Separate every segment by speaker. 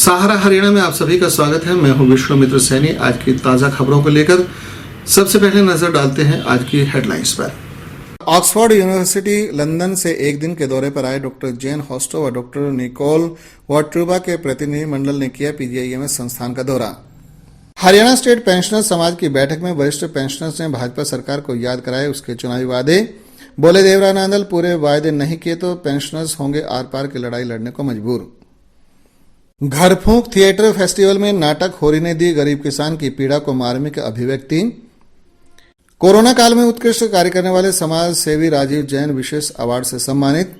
Speaker 1: सहारा हरियाणा में आप सभी का स्वागत है। मैं हूं विष्णुमित्र सैनी। आज की ताज़ा खबरों को लेकर सबसे पहले नजर डालते हैं आज की हेडलाइंस पर। ऑक्सफोर्ड यूनिवर्सिटी लंदन से एक दिन के दौरे पर आए डॉक्टर जेन हॉस्टो व डॉक्टर निकोल वॉट्रूबा के प्रतिनिधि मंडल ने किया पीजीआईएमएस संस्थान का दौरा। हरियाणा स्टेट पेंशनर्स समाज की बैठक में वरिष्ठ पेंशनर्स ने भाजपा सरकार को याद कराए उसके चुनावी वादे। बोले देवरा नांदल पूरे वायदे नहीं किए तो पेंशनर्स होंगे आर पार की लड़ाई लड़ने को मजबूर। घर फूंक थिएटर फेस्टिवल में नाटक होरी ने दी गरीब किसान की पीड़ा को मार्मिक अभिव्यक्ति। कोरोना काल में उत्कृष्ट कार्य करने वाले समाज सेवी राजीव जैन विशेष अवार्ड से सम्मानित।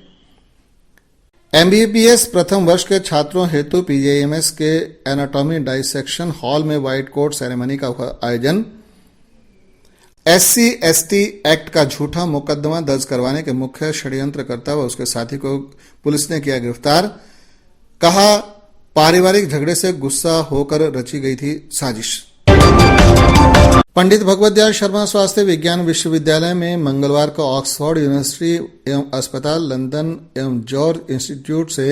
Speaker 1: एमबीबीएस प्रथम वर्ष के छात्रों हेतु पीजीआईएमएस के एनाटॉमी डाइसेक्शन हॉल में व्हाइट कोट सेरेमनी का हुआ आयोजन। SC/ST एक्ट का झूठा मुकदमा दर्ज करवाने के मुख्य षड्यंत्रकर्ता व उसके साथी को पुलिस ने किया गिरफ्तार। कहा पारिवारिक झगड़े से गुस्सा होकर रची गई थी साजिश। पंडित भगवत दयाल शर्मा स्वास्थ्य विज्ञान विश्वविद्यालय में मंगलवार को ऑक्सफोर्ड यूनिवर्सिटी एवं अस्पताल लंदन एवं जॉर्ज इंस्टीट्यूट से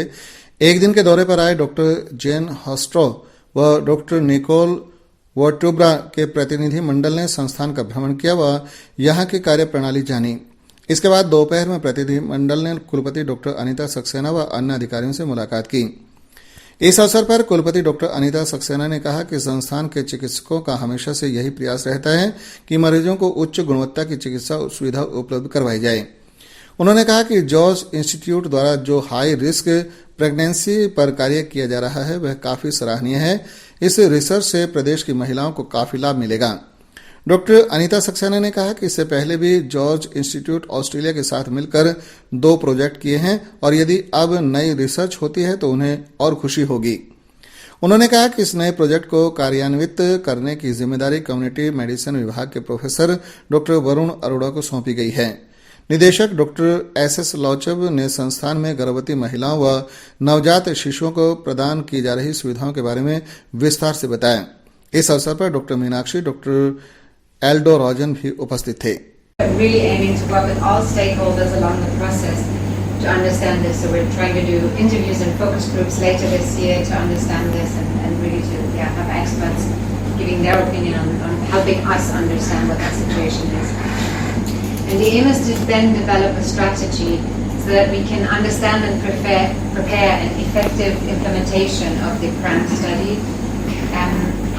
Speaker 1: एक दिन के दौरे पर आए डॉक्टर जेन हॉस्ट्रो व डॉक्टर निकोल वॉट्रूबा के प्रतिनिधि मंडल ने संस्थान का भ्रमण किया व यहां की कार्यप्रणाली जानी। इसके बाद दोपहर में प्रतिनिधि मंडल ने कुलपति डॉक्टर अनीता सक्सेना व अन्य अधिकारियों से मुलाकात की। इस अवसर पर कुलपति डॉक्टर अनीता सक्सेना ने कहा कि संस्थान के चिकित्सकों का हमेशा से यही प्रयास रहता है कि मरीजों को उच्च गुणवत्ता की चिकित्सा सुविधा उपलब्ध करवाई जाए। उन्होंने कहा कि जॉर्ज इंस्टीट्यूट द्वारा जो हाई रिस्क प्रेगनेंसी पर कार्य किया जा रहा है वह काफी सराहनीय है। इस रिसर्च से प्रदेश की महिलाओं को काफी लाभ मिलेगा। डॉक्टर अनीता सक्सेना ने कहा कि इससे पहले भी जॉर्ज इंस्टीट्यूट ऑस्ट्रेलिया के साथ मिलकर 2 प्रोजेक्ट किए हैं और यदि अब नई रिसर्च होती है तो उन्हें और खुशी होगी। उन्होंने कहा कि इस नए प्रोजेक्ट को कार्यान्वित करने की जिम्मेदारी कम्युनिटी मेडिसिन विभाग के प्रोफेसर डॉक्टर वरुण अरोड़ा को सौंपी गई है। निदेशक डॉक्टर SS लौचब ने संस्थान में गर्भवती महिलाओं व नवजात शिशुओं को प्रदान की जा रही सुविधाओं के बारे में विस्तार से बताया। इस अवसर पर डॉक्टर मीनाक्षी, डॉक्टर एल्डो रोजन भी उपस्थित थे।
Speaker 2: Really aiming to work with all stakeholders along the process to understand this. So we're trying to do interviews and focus groups later this year to understand this and really to have experts giving their opinion on helping us understand what that situation is. And the aim is to then develop a strategy so that we can understand and prepare an effective implementation of the grant study.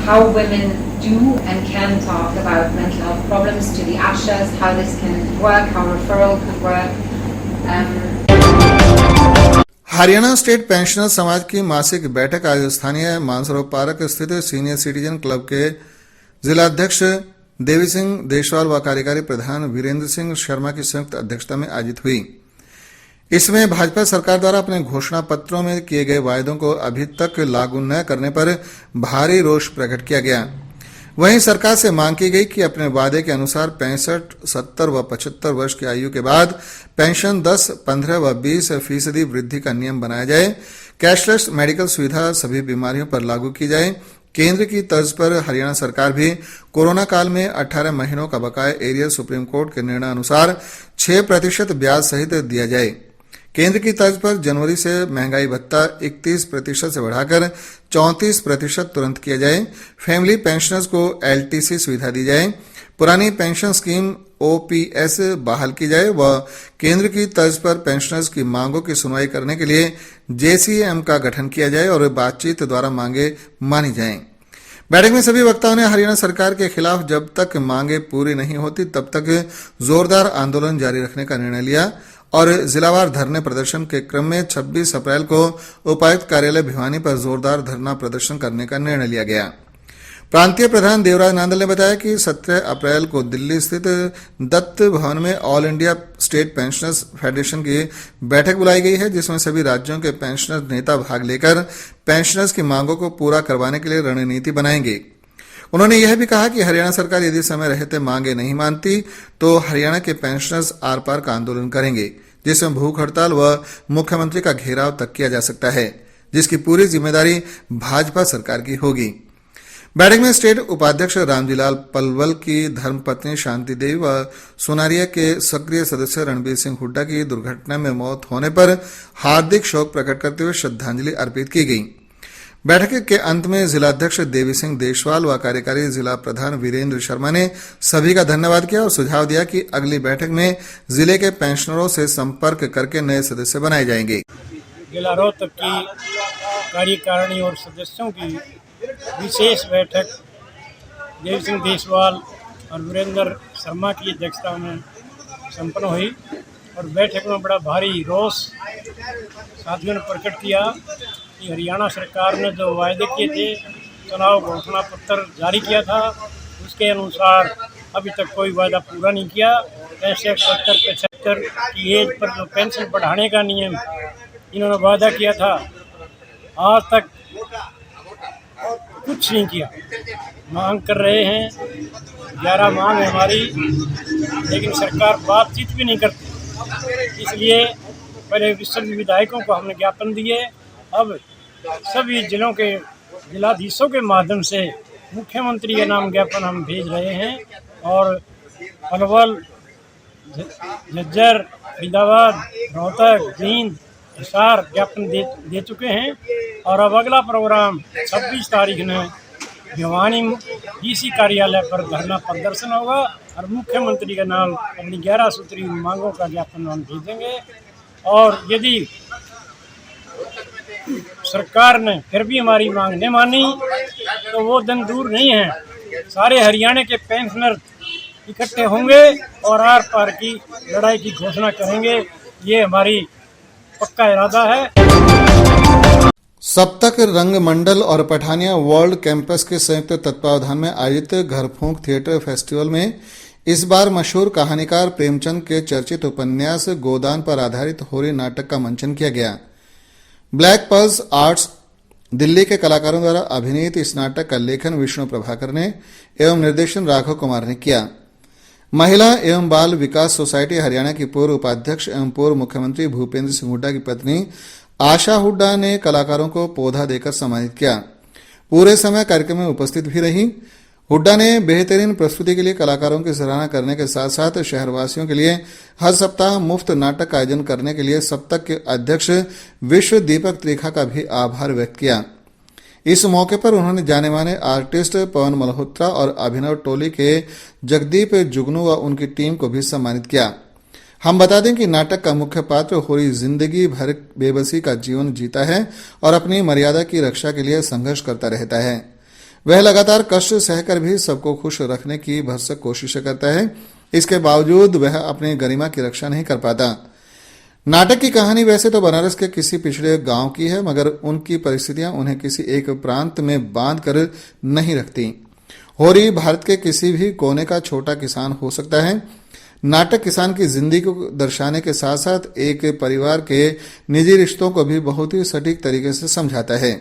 Speaker 2: How women do and can talk about mental health problems to the ASHAs, how this can work, how referral could work.
Speaker 1: Haryana state pensioner समाज की मासिक बैठक आज स्थानीय Mansarovar park स्थित senior citizen club के जिलाध्यक्ष देवी सिंह देशवाल व कार्यकारी प्रधान वीरेंद्र सिंह शर्मा की संयुक्त अध्यक्षता में आयोजित हुई। इसमें भाजपा सरकार द्वारा अपने घोषणा पत्रों में किए गए वायदों को अभी तक लागू न करने पर भारी रोष प्रकट किया गया। वहीं सरकार से मांग की गई कि अपने वादे के अनुसार 65, 70 व 75 वर्ष की आयु के बाद पेंशन 10, 15 व 20% वृद्धि का नियम बनाया जाए। कैशलेस मेडिकल सुविधा सभी बीमारियों पर लागू की जाए। केंद्र की तर्ज पर हरियाणा सरकार भी कोरोना काल में 18 महीनों का बकाया एरियर सुप्रीम कोर्ट के निर्णय अनुसार 6% ब्याज सहित दिया जाए। केंद्र की तर्ज पर जनवरी से महंगाई भत्ता 31% से बढ़ाकर 34% तुरंत किया जाए। फैमिली पेंशनर्स को LTC सुविधा दी जाए। पुरानी पेंशन स्कीम OPS बहाल की जाए व केंद्र की तर्ज पर पेंशनर्स की मांगों की सुनवाई करने के लिए JCM का गठन किया जाए और बातचीत द्वारा मांगे मानी जाएं। बैठक में सभी वक्ताओं ने हरियाणा सरकार के खिलाफ जब तक मांगे पूरी नहीं होती तब तक जोरदार आंदोलन जारी रखने का निर्णय लिया और जिलावार धरने प्रदर्शन के क्रम में 26 अप्रैल को उपायुक्त कार्यालय भिवानी पर जोरदार धरना प्रदर्शन करने का निर्णय लिया गया। प्रांतीय प्रधान देवराज नांदल ने बताया कि 17 अप्रैल को दिल्ली स्थित दत्त भवन में all India state pensioners federation की बैठक बुलाई गई है, जिसमें सभी राज्यों के पेंशनर नेता भाग लेकर पेंशनर्स की मांगों को पूरा करवाने के लिए रणनीति बनाएंगे। उन्होंने यह भी कहा कि हरियाणा सरकार यदि समय रहते मांगे नहीं मानती तो हरियाणा के पेंशनर्स आर पार का आंदोलन करेंगे, जिसमें भूख हड़ताल व मुख्यमंत्री का घेराव तक किया जा सकता है, जिसकी पूरी जिम्मेदारी भाजपा सरकार की होगी। बैठक में स्टेट उपाध्यक्ष रामजीलाल पलवल की धर्मपत्नी शांति देवी व सोनारिया के सक्रिय सदस्य रणबीर सिंह हुड्डा की दुर्घटना में मौत होने पर हार्दिक शोक प्रकट करते हुए श्रद्धांजलि अर्पित की गई। बैठक के अंत में जिलाध्यक्ष देवी सिंह देशवाल व कार्यकारी जिला प्रधान वीरेंद्र शर्मा ने सभी का धन्यवाद किया और सुझाव दिया कि अगली बैठक में जिले के पेंशनरों से संपर्क करके नए सदस्य बनाए जाएंगे।
Speaker 3: जिला रोहतक की कार्यकारिणी और सदस्यों की विशेष बैठक देवी सिंह देशवाल और वीरेंद्र शर्मा की अध्यक्षता में संपन्न हुई और बैठक में बड़ा भारी रोष साथियों ने प्रकट किया कि हरियाणा सरकार ने जो वायदे किए थे, चुनाव घोषणा पत्र जारी किया था, उसके अनुसार अभी तक कोई वायदा पूरा नहीं किया। 65-75 की एज पर जो पेंशन बढ़ाने का नियम इन्होंने वादा किया था, आज तक कुछ नहीं किया। मांग कर रहे हैं, 11 मांग है हमारी, लेकिन सरकार बातचीत भी नहीं करती। इसलिए पहले सभी विधायकों को हमने ज्ञापन दिए, अब सभी जिलों के जिलाधीशों के माध्यम से मुख्यमंत्री के नाम ज्ञापन हम भेज रहे हैं और पलवल, झज्जर, फरीदाबाद, रोहतक, जींद, हिसार ज्ञापन दे चुके हैं। और अब अगला प्रोग्राम 26 तारीख ने भिवानी डीसी कार्यालय पर धरना प्रदर्शन होगा और मुख्यमंत्री का नाम अपनी 11 सूत्री मांगों का ज्ञापन हम भेजेंगे। और यदि सरकार ने फिर भी हमारी मांग नहीं मानी तो वो दिन दूर नहीं है, सारे हरियाणा के पेंशनर इकट्ठे होंगे और आर पार की लड़ाई की घोषणा करेंगे। ये हमारी पक्का इरादा है।
Speaker 1: सप्तक रंग मंडल और पठानिया वर्ल्ड कैंपस के संयुक्त तत्वावधान में आयोजित घर फूंक थिएटर फेस्टिवल में इस बार मशहूर कहानीकार प्रेमचंद के चर्चित उपन्यास गोदान पर आधारित होरी नाटक का मंचन किया गया। ब्लैक पर्ल्स आर्ट्स दिल्ली के कलाकारों द्वारा अभिनीत इस नाटक का लेखन विष्णु प्रभाकर ने एवं निर्देशन राघव कुमार ने किया। महिला एवं बाल विकास सोसाइटी हरियाणा की पूर्व उपाध्यक्ष एवं पूर्व मुख्यमंत्री भूपेंद्र सिंह हुड्डा की पत्नी आशा हुड्डा ने कलाकारों को पौधा देकर सम्मानित किया। पूरे समय कार्यक्रम में उपस्थित भी रही। हुड्डा ने बेहतरीन प्रस्तुति के लिए कलाकारों की सराहना करने के साथ साथ शहरवासियों के लिए हर सप्ताह मुफ्त नाटक का आयोजन करने के लिए सप्तक के अध्यक्ष विश्व दीपक त्रिखा का भी आभार व्यक्त किया। इस मौके पर उन्होंने जाने माने आर्टिस्ट पवन मल्होत्रा और अभिनव टोली के जगदीप जुगनू व उनकी टीम को भी सम्मानित किया। हम बता दें कि नाटक का मुख्य पात्र होरी जिंदगी भर बेबसी का जीवन जीता है और अपनी मर्यादा की रक्षा के लिए संघर्ष करता रहता है। वह लगातार कष्ट सहकर भी सबको खुश रखने की भरसक कोशिश करता है। इसके बावजूद वह अपनी गरिमा की रक्षा नहीं कर पाता। नाटक की कहानी वैसे तो बनारस के किसी पिछड़े गांव की है, मगर उनकी परिस्थितियां उन्हें किसी एक प्रांत में बांध कर नहीं रखती। होरी भारत के किसी भी कोने का छोटा किसान हो सकता है। नाटक किसान की जिंदगी को दर्शाने के साथ साथ एक परिवार के निजी रिश्तों को भी बहुत ही सटीक तरीके से समझाता है।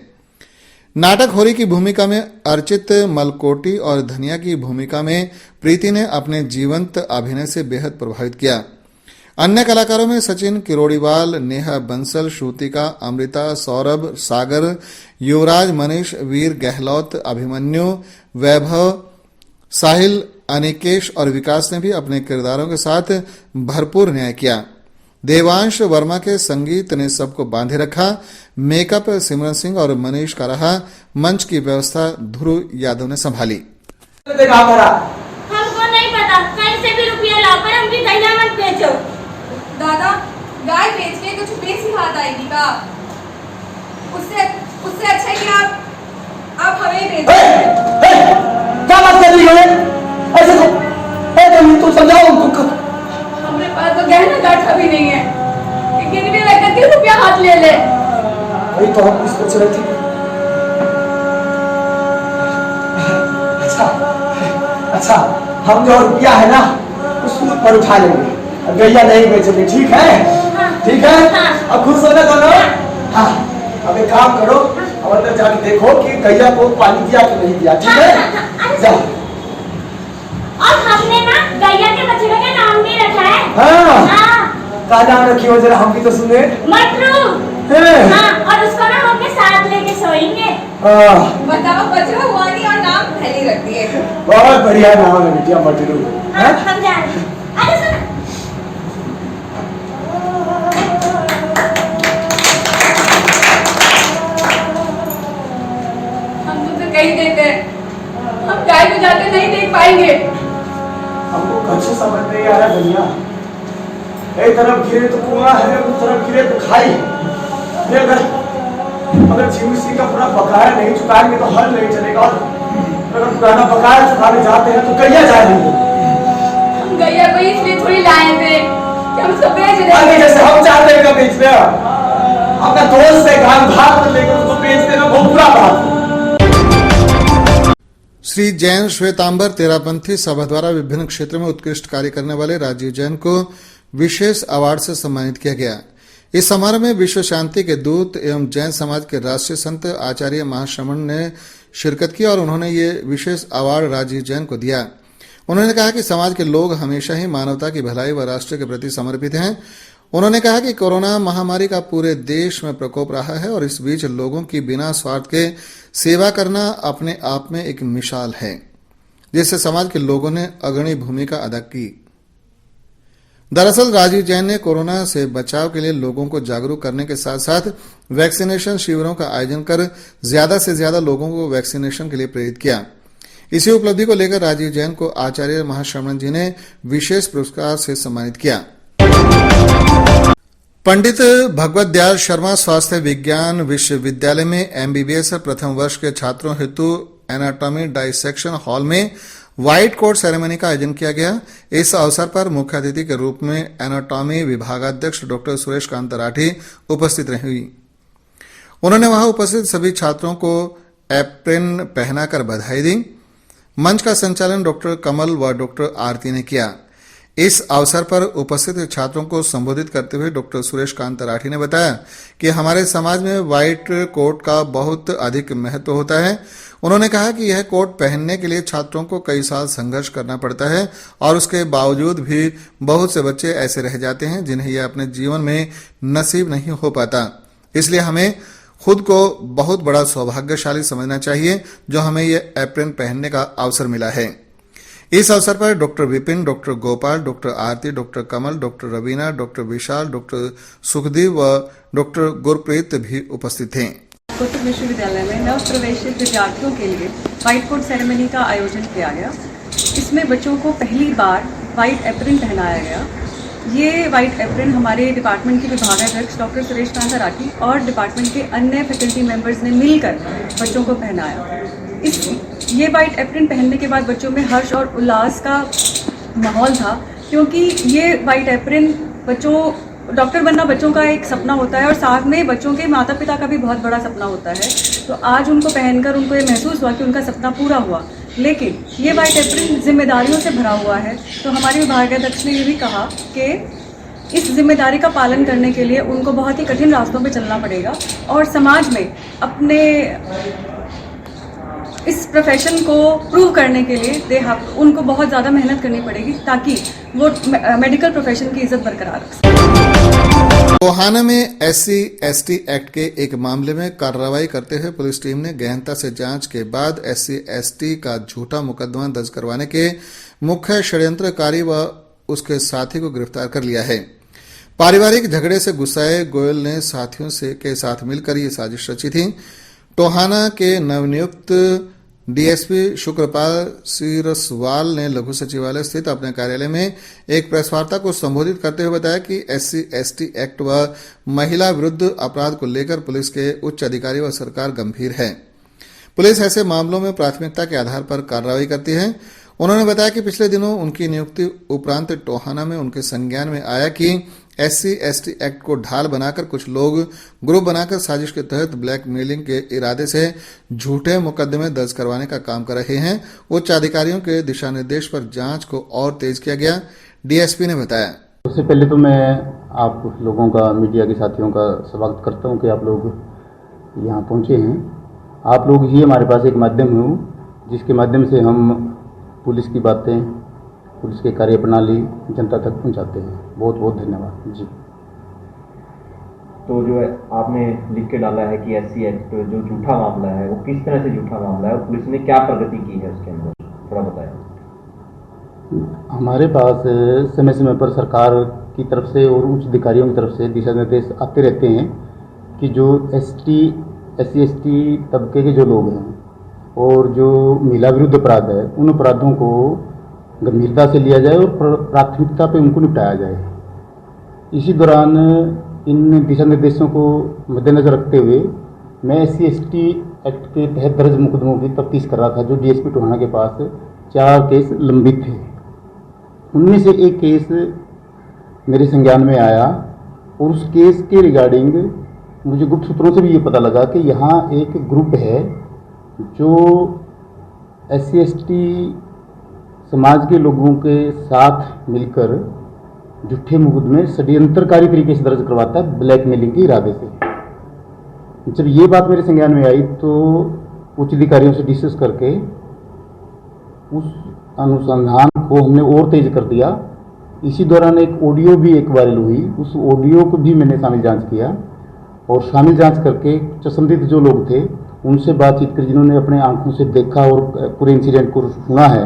Speaker 1: नाटक होरी की भूमिका में अर्चित मलकोटी और धनिया की भूमिका में प्रीति ने अपने जीवंत अभिनय से बेहद प्रभावित किया। अन्य कलाकारों में सचिन किरोड़ीवाल, नेहा बंसल, श्रुतिका, अमृता, सौरभ, सागर, युवराज, मनीष, वीर गहलोत, अभिमन्यु, वैभव, साहिल, अनिकेश और विकास ने भी अपने किरदारों के साथ भरपूर न्याय किया। देवांश वर्मा के संगीत ने सबको बांधे रखा। मेकअप सिमरन सिंह और मनीष का रहा। मंच की व्यवस्था ध्रुव यादव ने संभाली।
Speaker 4: हमको नहीं पता, कहीं से भी रुपया ला, पर हम भी गैया मत बेचो।
Speaker 5: दादा, गाय बेच के कुछ बेसी हाथ आएगी का? उससे अच्छा है कि आप हमें बेच दो।
Speaker 6: क्या बात कर रही हो? ऐसे तो समझाओ उनको।
Speaker 5: हमारे पास तो गहना गाठा भी नहीं है, लेकिन भी लगता है रुपया हाथ ले ले।
Speaker 6: वही तो हम इसको चले थे। अच्छा, हम जो रुपया है ना उस सूद पर उठा लेंगे, गैया नहीं बेचेंगे, ठीक है? ठीक है? अब खुश हो ना दोनों? हाँ, अब एक काम करो, अब अंदर जाके देखो कि गैया को पानी दिया कि नहीं दिया, ठीक है? जाओ।
Speaker 4: और हमने ना गैया के बछड़े का नाम भी रखा है।
Speaker 6: हाँ। क्या नाम रखी हो जरा हम भी तो सुने।
Speaker 4: मटरू। हाँ, और उसको ना हम अपने साथ लेके सोएंगे।
Speaker 5: बताओ, बछड़ा हुआ नहीं और नाम पहले रख दिए।
Speaker 6: बहुत बढ़िया नाम है बिटिया, मटरू।
Speaker 4: हाँ, हम जा रहे हैं। अरे सुन।
Speaker 6: समझ नहीं आ रहा दुनिया। एक तरफ गिरे तो कुआं है, उस तरफ गिरे तो खाई है। अगर जीवीसी का पूरा बकाया नहीं चुकाएंगे तो हल नहीं चलेगा। और अगर पुराना बकाया चुकाने जाते हैं तो गैया जाएंगे।
Speaker 5: हम गैया को इसलिए थोड़ी लाए थे कि हम उसको बेच दें।
Speaker 6: जैसे हम चाहते हैं बेच दे, अपना दोस्त से गान भाग लेकर उसको बेच देना बहुत बुरा बात है।
Speaker 1: श्री जैन श्वेतांबर तेरापंथी सभा द्वारा विभिन्न क्षेत्रों में उत्कृष्ट कार्य करने वाले राजीव जैन को विशेष अवार्ड से सम्मानित किया गया। इस समारोह में विश्व शांति के दूत एवं जैन समाज के राष्ट्रीय संत आचार्य महाश्रमण ने शिरकत की और उन्होंने ये विशेष अवार्ड राजीव जैन को दिया। उन्होंने कहा कि समाज के लोग हमेशा ही मानवता की भलाई व राष्ट्र के प्रति समर्पित हैं। उन्होंने कहा कि कोरोना महामारी का पूरे देश में प्रकोप रहा है और इस बीच लोगों की बिना स्वार्थ के सेवा करना अपने आप में एक मिसाल है, जिससे समाज के लोगों ने अग्रणी भूमिका अदा की। दरअसल राजीव जैन ने कोरोना से बचाव के लिए लोगों को जागरूक करने के साथ साथ वैक्सीनेशन शिविरों का आयोजन कर ज्यादा से ज्यादा लोगों को वैक्सीनेशन के लिए प्रेरित किया। इसी उपलब्धि को लेकर राजीव जैन को आचार्य महाश्रमण जी ने विशेष पुरस्कार से सम्मानित किया। पंडित भगवत दयाल शर्मा स्वास्थ्य विज्ञान विश्वविद्यालय में एमबीबीएस प्रथम वर्ष के छात्रों हेतु एनाटॉमी डाइसेक्शन हॉल में व्हाइट कोट सेरेमनी का आयोजन किया गया। इस अवसर पर मुख्य अतिथि के रूप में एनाटॉमी विभागाध्यक्ष डॉक्टर सुरेश कांत राठी उपस्थित रही। उन्होंने वहां उपस्थित सभी छात्रों को एप्रेन पहनाकर बधाई दी। मंच का संचालन डॉक्टर कमल व डॉक्टर आरती ने किया। इस अवसर पर उपस्थित छात्रों को संबोधित करते हुए डॉक्टर सुरेश कांत राठी ने बताया कि हमारे समाज में व्हाइट कोट का बहुत अधिक महत्व होता है। उन्होंने कहा कि यह कोट पहनने के लिए छात्रों को कई साल संघर्ष करना पड़ता है और उसके बावजूद भी बहुत से बच्चे ऐसे रह जाते हैं जिन्हें यह अपने जीवन में नसीब नहीं हो पाता। इसलिए हमें खुद को बहुत बड़ा सौभाग्यशाली समझना चाहिए जो हमें यह एप्रेन पहनने का अवसर मिला है। इस अवसर पर doctor Vipin, doctor Gopal, doctor Aarti, doctor Kamal, doctor Raveena, doctor Vishal, doctor Sukhdev व डॉक्टर गुरप्रीत भी उपस्थित थे।
Speaker 7: कोटक विश्वविद्यालय में नव प्रवेशित विद्यार्थियों के लिए व्हाइट कोट सेरेमनी का आयोजन किया गया। इसमें बच्चों को पहली बार व्हाइट एप्रिन पहनाया गया। ये व्हाइट एप्रिन हमारे डिपार्टमेंट के विभागाध्यक्ष डॉक्टर सुरेश कांत राठी और डिपार्टमेंट के अन्य फैकल्टी मेंबर्स ने मिलकर बच्चों को पहनाया। ये व्हाइट एप्रिन पहनने के बाद बच्चों में हर्ष और उल्लास का माहौल था, क्योंकि ये व्हाइट एप्रिन डॉक्टर बनना बच्चों का एक सपना होता है और साथ में बच्चों के माता पिता का भी बहुत बड़ा सपना होता है। तो आज उनको पहनकर उनको ये महसूस हुआ कि उनका सपना पूरा हुआ। लेकिन ये व्हाइट एप्रिन जिम्मेदारियों से भरा हुआ है। तो हमारे विभागाध्यक्ष ने ये भी कहा कि इस जिम्मेदारी का पालन करने के लिए उनको बहुत ही कठिन रास्तों पे चलना पड़ेगा और समाज में अपने इस प्रोफेशन को प्रूव करने के लिए उनको बहुत ज़्यादा मेहनत करनी पड़ेगी ताकि वो मेडिकल प्रोफेशन की इज्जत बरकरार रख सकें।
Speaker 1: टोहाना में SC/ST एक्ट के एक मामले में कार्रवाई करते हुए पुलिस टीम ने गहनता से जांच के बाद SC/ST का झूठा मुकदमा दर्ज करवाने के मुख्य षड्यंत्रकारी व उसके साथी को गिरफ्तार कर लिया है। पारिवारिक झगड़े से गुस्साए गोयल ने साथियों के साथ मिलकर ये साजिश रची थी। टोहाना के नवनियुक्त डीएसपी शुक्रपाल सिरसवाल ने लघु सचिवालय स्थित अपने कार्यालय में एक प्रेस वार्ता को संबोधित करते हुए बताया कि SC/ST एक्ट व महिला विरुद्ध अपराध को लेकर पुलिस के उच्च अधिकारी व सरकार गंभीर है। पुलिस ऐसे मामलों में प्राथमिकता के आधार पर कार्रवाई करती है। उन्होंने बताया कि पिछले दिनों उनकी नियुक्ति उपरांत टोहाना में उनके संज्ञान में आया कि SC/ST एक्ट को ढाल बनाकर कुछ लोग ग्रुप बनाकर साजिश के तहत ब्लैकमेलिंग के इरादे से झूठे मुकदमे दर्ज करवाने का काम कर रहे हैं। उच्च अधिकारियों के दिशा निर्देश पर जांच को और तेज किया गया, डीएसपी ने बताया।
Speaker 8: सबसे पहले तो मैं आप लोगों का, मीडिया के साथियों का स्वागत करता हूं कि आप लोग यहाँ पहुँचे हैं। आप लोग ही हमारे पास एक माध्यम है जिसके माध्यम से हम पुलिस की बातें, पुलिस की कार्यप्रणाली जनता तक पहुंचाते हैं। बहुत बहुत धन्यवाद जी।
Speaker 9: तो जो है आपने लिख के डाला है कि SC एक्ट जो झूठा मामला है वो किस तरह से झूठा मामला है और पुलिस ने क्या प्रगति की है उसके अंदर, थोड़ा बताएं।
Speaker 8: हमारे पास समय समय पर सरकार की तरफ से और उच्च अधिकारियों की तरफ से दिशा निर्देश आते रहते हैं कि जो SC/ST तबके के जो लोग हैं और जो महिला विरुद्ध अपराध है उन अपराधों को गंभीरता से लिया जाए और प्राथमिकता पे उनको निपटाया जाए। इसी दौरान इन दिशा निर्देशों को मद्देनजर रखते हुए मैं SC/ST एक्ट के तहत दर्ज मुकदमों की तफ्तीश कर रहा था, जो DSP टोहाना के पास 4 केस लंबित थे। उनमें से एक केस मेरे संज्ञान में आया और उस केस के रिगार्डिंग मुझे गुप्त सूत्रों से भी ये पता लगा कि यहाँ एक ग्रुप है जो SC/ST समाज के लोगों के साथ मिलकर झूठे मुकदमे षड्यंत्रकारी तरीके से दर्ज करवाता है, ब्लैकमेलिंग के इरादे से। जब ये बात मेरे संज्ञान में आई तो उच्च अधिकारियों से डिस्कस करके उस अनुसंधान को हमने और तेज कर दिया। इसी दौरान एक ऑडियो भी एक वायरल हुई, उस ऑडियो को भी मैंने शामिल जांच किया और शामिल जांच करके संबंधित जो लोग थे उनसे बातचीत कर, जिन्होंने अपने आंखों से देखा और पूरे इंसिडेंट को सुना है।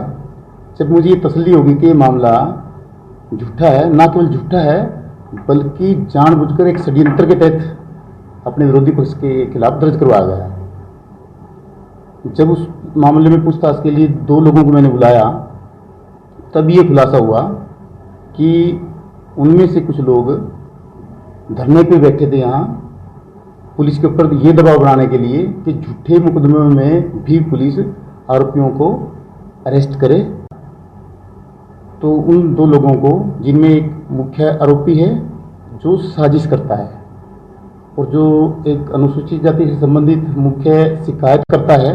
Speaker 8: जब मुझे ये तसल्ली होगी कि ये मामला झूठा है, ना केवल झूठा है बल्कि जानबूझकर एक षड्यंत्र के तहत अपने विरोधी पक्ष के खिलाफ दर्ज करवाया गया है। जब उस मामले में पूछताछ के लिए 2 लोगों को मैंने बुलाया तब ये खुलासा हुआ कि उनमें से कुछ लोग धरने पे बैठे थे यहाँ पुलिस के ऊपर ये दबाव बनाने के लिए कि झूठे मुकदमों में भी पुलिस आरोपियों को अरेस्ट करे। तो उन 2 लोगों को, जिनमें एक मुख्य आरोपी है जो साजिश करता है और जो एक अनुसूचित जाति से संबंधित मुख्य शिकायत करता है,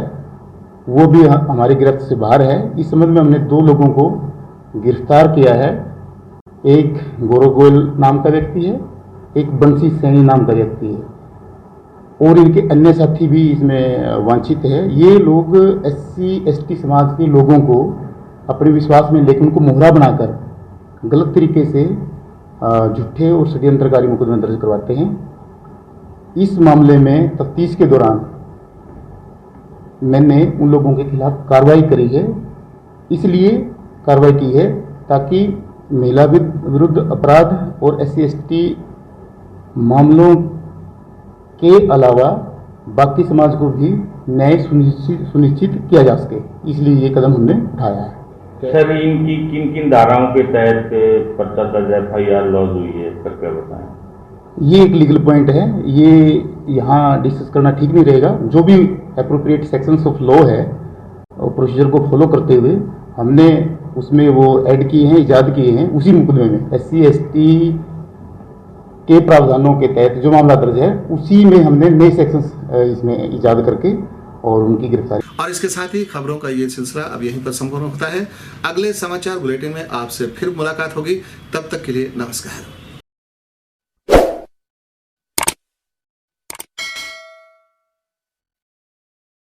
Speaker 8: वो भी हमारी गिरफ्त से बाहर है। इस संबंध में हमने 2 लोगों को गिरफ्तार किया है। एक गौरव गोयल नाम का व्यक्ति है, एक बंसी सैनी नाम का व्यक्ति है और इनके अन्य साथी भी इसमें वांछित है। ये लोग SC/ST समाज के लोगों को अपने विश्वास में लेकर उनको मोहरा बनाकर गलत तरीके से झूठे और षड्यंत्रकारी मुकदमे दर्ज करवाते हैं। इस मामले में तफ्तीश के दौरान मैंने उन लोगों के खिलाफ कार्रवाई करी है, इसलिए कार्रवाई की है ताकि महिला विरुद्ध अपराध और SC/ST मामलों के अलावा बाकी समाज को भी न्याय सुनिश्चित किया जा सके, इसलिए ये कदम हमने उठाया है।
Speaker 10: सर, इनकी किन किन धाराओं के तहत पर्चा दर्ज FIR लॉन्च हुई है, कृपया बताएं।
Speaker 8: ये एक लीगल पॉइंट है, ये यहाँ डिस्कस करना ठीक नहीं रहेगा। जो भी एप्रोप्रिएट सेक्शंस ऑफ लॉ है और प्रोसीजर को फॉलो करते हुए हमने उसमें वो ऐड किए हैं, इजाद किए हैं। उसी मुकदमे में SC/ST के प्रावधानों के तहत जो मामला दर्ज है उसी में हमने नए सेक्शंस इसमें इजाद करके और उनकी गिरफ्तारी।
Speaker 1: और इसके साथ ही खबरों का ये सिलसिला अब यहीं पर संपूर्ण होता है। अगले समाचार बुलेटिन में आपसे फिर मुलाकात होगी, तब तक के लिए नमस्कार।